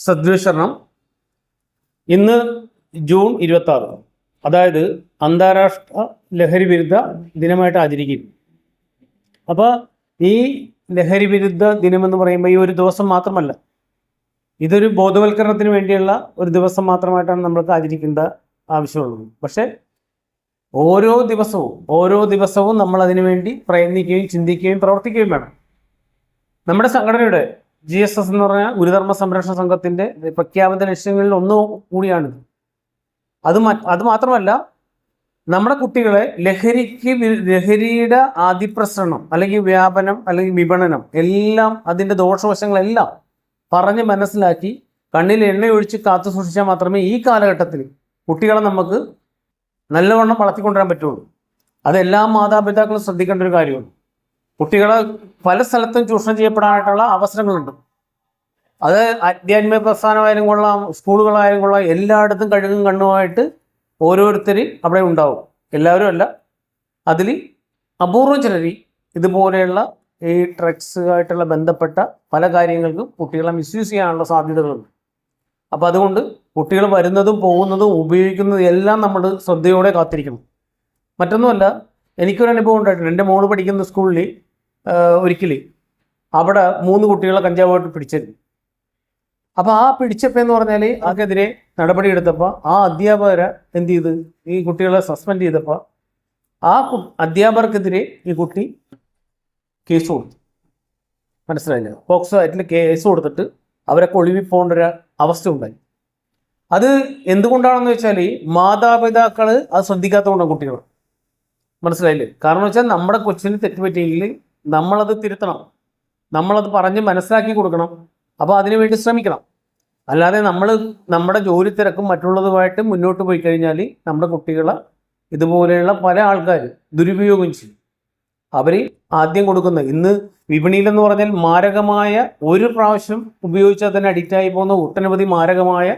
സദ്വിഷരണം ഇന്ന് ജൂൺ 26, അതായത് അന്താരാഷ്ട്ര ലഹരി വിരുദ്ധ ദിനമായിട്ട് ആചരിക്കും. അപ്പോൾ ഈ ലഹരി വിരുദ്ധ ദിനമെന്ന് പറയുമ്പോൾ ഈ ഒരു ദിവസം മാത്രമല്ല, ഇതൊരു ബോധവൽക്കരണത്തിന് വേണ്ടിയുള്ള ഒരു ദിവസം മാത്രമായിട്ടാണ് നമ്മൾക്ക് ആചരിക്കേണ്ട ആവശ്യമുള്ളത്. പക്ഷേ ഓരോ ദിവസവും നമ്മൾ അതിനു വേണ്ടി പ്രയത്നിക്കുകയും ചിന്തിക്കുകയും പ്രവർത്തിക്കുകയും വേണം. നമ്മുടെ സംഘടനയുടെ GSS എന്ന് പറഞ്ഞാൽ ഗുരുധർമ്മ സംരക്ഷണ സംഘത്തിൻ്റെ പ്രഖ്യാപിത ലക്ഷ്യങ്ങളിൽ ഒന്ന് കൂടിയാണിത്. അത് മാത്രമല്ല, നമ്മുടെ കുട്ടികളെ ലഹരിയുടെ അതിപ്രസരണം അല്ലെങ്കിൽ വ്യാപനം അല്ലെങ്കിൽ വിപണനം എല്ലാം അതിൻ്റെ ദോഷവശങ്ങളെല്ലാം പറഞ്ഞ് മനസ്സിലാക്കി കണ്ണിൽ എണ്ണയൊഴിച്ച് കാത്തു സൂക്ഷിച്ചാൽ മാത്രമേ ഈ കാലഘട്ടത്തിൽ കുട്ടികളെ നമുക്ക് നല്ലവണ്ണം വളർത്തിക്കൊണ്ടുവരാൻ പറ്റുള്ളൂ. അതെല്ലാ മാതാപിതാക്കളും ശ്രദ്ധിക്കേണ്ട ഒരു കാര്യമാണ്. കുട്ടികളെ പല സ്ഥലത്തും ചൂഷണം ചെയ്യപ്പെടാനായിട്ടുള്ള അവസരങ്ങളുണ്ട്. അത് ആധ്യാത്മിക പ്രസ്ഥാനമായാലും കൊള്ളാം, സ്കൂളുകളായാലും കൊള്ളാം, എല്ലായിടത്തും കഴുകും കണ്ണുമായിട്ട് ഓരോരുത്തർ അവിടെ ഉണ്ടാവും. എല്ലാവരും അല്ല, അതിൽ അപൂർവം ചിലർ ഇതുപോലെയുള്ള ഈ ഡ്രഗ്സുമായിട്ടുള്ള ബന്ധപ്പെട്ട പല കാര്യങ്ങൾക്കും കുട്ടികളെ മിസ്യൂസ് ചെയ്യാനുള്ള സാധ്യതകളുണ്ട്. അപ്പോൾ അതുകൊണ്ട് കുട്ടികൾ വരുന്നതും പോകുന്നതും ഉപയോഗിക്കുന്നതും എല്ലാം നമ്മൾ ശ്രദ്ധയോടെ കാത്തിരിക്കണം. മറ്റൊന്നുമല്ല, എനിക്കൊരു അനുഭവം ഉണ്ടായിട്ടുണ്ട്. എൻ്റെ മോള് പഠിക്കുന്ന സ്കൂളിൽ ഒരിക്കൽ അവിടെ 3 കുട്ടികളെ കഞ്ചാവായിട്ട് പിടിച്ചിരുന്നു. അപ്പോൾ ആ പിടിച്ചപ്പോൾ എന്ന് പറഞ്ഞാൽ അവർക്കെതിരെ നടപടി എടുത്തപ്പോൾ ആ അധ്യാപകരെ എന്ത് ചെയ്ത് ഈ കുട്ടികളെ സസ്പെൻഡ് ചെയ്തപ്പോൾ ആ അധ്യാപകർക്കെതിരെ ഈ കുട്ടി കേസ് കൊടുത്തു. മനസ്സിലായില്ല, പോക്സോ ആയിട്ട് കേസ് കൊടുത്തിട്ട് അവരൊക്കെ ഒളിവിൽ പോകേണ്ട ഒരു അവസ്ഥ ഉണ്ടായി. അത് എന്തുകൊണ്ടാണെന്ന് വെച്ചാൽ മാതാപിതാക്കൾ അത് ശ്രദ്ധിക്കാത്തതുകൊണ്ടാണ് കുട്ടികൾ. മനസ്സിലായില്ലേ? കാരണം വെച്ചാൽ നമ്മുടെ കൊച്ചിന് തെറ്റുപറ്റിയെങ്കിൽ നമ്മളത് തിരുത്തണം, നമ്മളത് പറഞ്ഞ് മനസ്സിലാക്കി കൊടുക്കണം. അപ്പോൾ അതിനുവേണ്ടി ശ്രമിക്കണം. അല്ലാതെ നമ്മുടെ ജോലി തിരക്കും മറ്റുള്ളതുമായിട്ട് മുന്നോട്ട് പോയി കഴിഞ്ഞാൽ നമ്മുടെ കുട്ടികളെ ഇതുപോലെയുള്ള പല ആൾക്കാർ ദുരുപയോഗം ചെയ്യും. അവർ ആദ്യം കൊടുക്കുന്ന ഇന്ന് വിപണിയിലെന്ന് പറഞ്ഞാൽ മാരകമായ ഒരു പ്രാവശ്യം ഉപയോഗിച്ചാൽ തന്നെ അഡിക്റ്റായി പോകുന്ന ഒട്ടനവധി മാരകമായ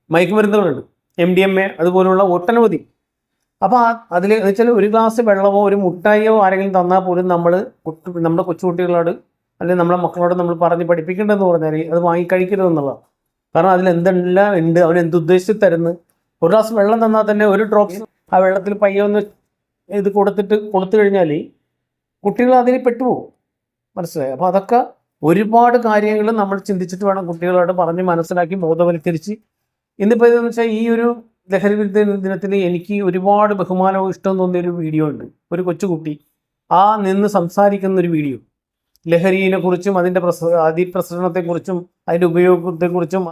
മയക്കുമരുന്നുകളുണ്ട്. MDMA അതുപോലുള്ള ഒട്ടനവധി. അപ്പോൾ അതിൽ എന്ന് വെച്ചാൽ ഒരു ഗ്ലാസ് വെള്ളമോ ഒരു മുട്ടായിയോ ആരെങ്കിലും തന്നാൽ പോലും നമ്മുടെ കൊച്ചുകുട്ടികളോട് അല്ലെങ്കിൽ നമ്മുടെ മക്കളോട് നമ്മൾ പറഞ്ഞ് പഠിപ്പിക്കേണ്ടതെന്ന് പറഞ്ഞാൽ അത് വാങ്ങിക്കഴിക്കരുതെന്നുള്ളതാണ്. കാരണം അതിലെന്തെല്ലാം ഉണ്ട്, അവൻ എന്തുദ്ദേശിച്ച് തരുന്നു. ഒരു ഗ്ലാസ് വെള്ളം തന്നാൽ തന്നെ ഒരു ഡ്രോപ്സ് ആ വെള്ളത്തിൽ പയ്യൊന്ന് ഇത് കൊടുത്തു കഴിഞ്ഞാൽ കുട്ടികൾ അതിൽ പെട്ടുപോകും. മനസ്സിലായി? അപ്പോൾ അതൊക്കെ ഒരുപാട് കാര്യങ്ങൾ നമ്മൾ ചിന്തിച്ചിട്ട് വേണം കുട്ടികളോട് പറഞ്ഞ് മനസ്സിലാക്കി ബോധവൽക്കരിച്ച്. ഇന്നിപ്പോൾ ഇതെന്ന് വെച്ചാൽ ഈ ഒരു ലഹരി വിരുദ്ധ ദിനത്തിൽ എനിക്ക് ഒരുപാട് ബഹുമാനവും ഇഷ്ടം തോന്നിയൊരു വീഡിയോ ഉണ്ട്. ഒരു കൊച്ചുകുട്ടി നിന്ന് സംസാരിക്കുന്നൊരു വീഡിയോ, ലഹരിയെ കുറിച്ചും അതിൻ്റെ അതിപ്രസരണത്തെക്കുറിച്ചും അതിൻ്റെ ഉപയോഗത്തെക്കുറിച്ചും